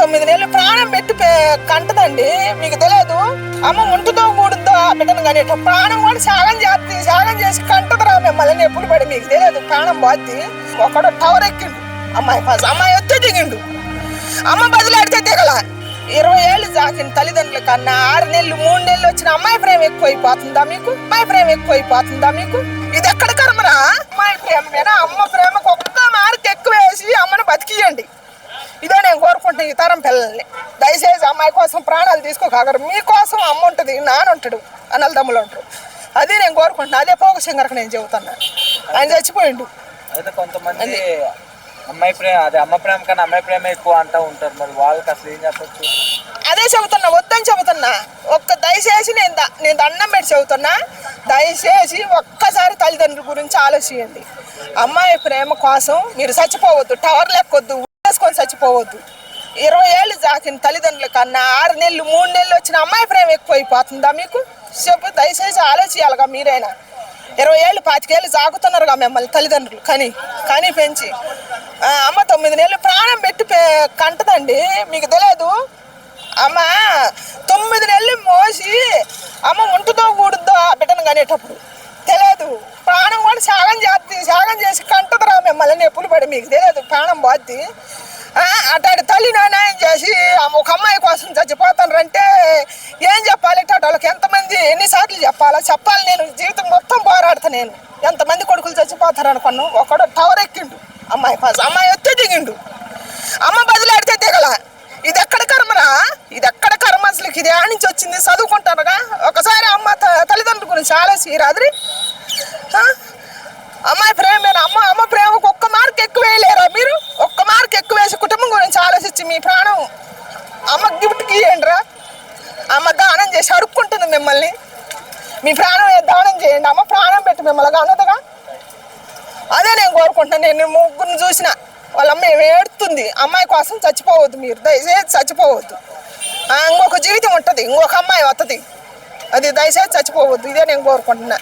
9 నెలలు ప్రాణం పెట్టి కంటదండి. మీకు తెలియదు, అమ్మ ఉంటుందో కూడుద్దో ఆ బిడ్డను కానీ ప్రాణం కూడా త్యాగం చేసి కంటదిరా మిమ్మల్ని ఎప్పుడు పడి. మీకు తెలియదు, ప్రాణం పోద్ది. ఒకడు టవర్ ఎక్కిండు, అమ్మాయి వస్తే దిగిండు, అమ్మ బదిలాడితే దిగల. 20 ఏళ్ళు జాకిన తల్లిదండ్రుల కన్నా 6 నెలలు 3 నెలలు వచ్చిన అమ్మాయి ప్రేమ ఎక్కువైపోతుందా మీకు? ఇది ఎక్కడ కర్మరా? అమ్మాయి ప్రేమేనా? అమ్మ ప్రేమకు ఒక్క మార్క్ ఎక్కువ వేసి అమ్మను బతికియండి. ఇదే నేను కోరుకుంటున్నా ఈ తరం పిల్లల్ని. దయచేసి అమ్మాయి కోసం ప్రాణాలు తీసుకోగలరు. మీకోసం అమ్మ ఉంటుంది, నాన్న ఉంటాడు, అన్నలదమ్ములు ఉంటారు. అదే నేను కోరుకుంటున్నా. అదే పోక సింగర్కి నేను చెబుతున్నా. ఆయన చచ్చిపోయిండు. అయితే కొంతమంది అమ్మాయి ప్రేమ అమ్మ ప్రేమ కన్నా అమ్మాయి ప్రేమ ఎక్కువ అంటూ ఉంటారు. మరి వాళ్ళకి అసలు ఏం చెప్పచ్చు? అదే చెబుతున్నా, వద్దని చెబుతున్నా. దయచేసి నేను దండం పెట్టి చెబుతున్నా, దయచేసి ఒక్కసారి తల్లిదండ్రుల గురించి ఆలోచించండి. అమ్మాయి ప్రేమ కోసం మీరు చచ్చిపోవద్దు, టవర్ లెక్కొద్దు, వేసుకొని చచ్చిపోవద్దు. 20 ఏళ్ళు జాకిన తల్లిదండ్రుల కన్నా 6 నెలలు 3 నెలలు వచ్చిన అమ్మాయి ప్రేమ ఎక్కువైపోతుందా మీకు? చెప్పు, దయచేసి ఆలోచించాలిగా మీరైనా. 20 ఏళ్ళు 25 ఏళ్ళు జాగుతున్నారుగా మిమ్మల్ని తల్లిదండ్రులు కానీ పెంచి. అమ్మ 9 నెలలు ప్రాణం పెట్టి కంటదండి. మీకు తెలియదు, అమ్మ 9 నెలలు మోసి అమ్మ ఉంటుందో కూడుద్దో ఆ బిడ్డను కనేటప్పుడు తెలియదు. ప్రాణం కూడా త్యాగం చేసి కంటదిరా మిమ్మల్ని ఎప్పుడు పడి. మీకు తెలియదు, ప్రాణం పోద్ది. అటాడు తల్లి నాయన చేసి ఒక అమ్మాయి కోసం చచ్చిపోతానంటే ఏం చెప్పాలి? వాళ్ళకి ఎంతమంది ఎన్నిసార్లు చెప్పాలి? నేను జీవితం మొత్తం పోరాడతా. నేను ఎంతమంది కొడుకులు చచ్చిపోతారు అనుకున్నాను. ఒకడు టవర్ ఎక్కిండు, అమ్మాయి వస్తే దిగిండు, అమ్మ బదిలాడితే దిగల. ఇది ఎక్కడ కర్మరా? అసలు ఇది ఆ నుంచి వచ్చింది? చదువుకుంటారుగా. ఒకసారి అమ్మ తల్లిదండ్రుల గురించి ఆలోచించరాద్రి. అమ్మాయి ప్రేమేనా? అమ్మ ప్రేమకు ఒక్క మార్క్ ఎక్కువ వేయలేరా మీరు? ఒక్క మార్క్ ఎక్కువ వేసి కుటుంబం గురించి ఆలోచించి మీ ప్రాణం అమ్మకి గిఫ్ట్కి ఇవ్వండిరా. అమ్మ దానం చేసి అడుక్కుంటుంది మిమ్మల్ని. మీ ప్రాణం దానం చేయండి. అమ్మ ప్రాణం పెట్టి మిమ్మల్ని అన్నదిగా. అదే నేను కోరుకుంటున్నాను. నేను ముగ్గురిని చూసిన వాళ్ళ అమ్మ ఏడుతుంది. అమ్మాయి కోసం చచ్చిపోవద్దు మీరు, దయచేసి చచ్చిపోవద్దు. ఇంకొక జీవితం ఉంటుంది, ఇంకొక అమ్మాయి వస్తుంది. అది దయచేసి చచ్చిపోవద్దు. ఇదే నేను కోరుకుంటున్నా.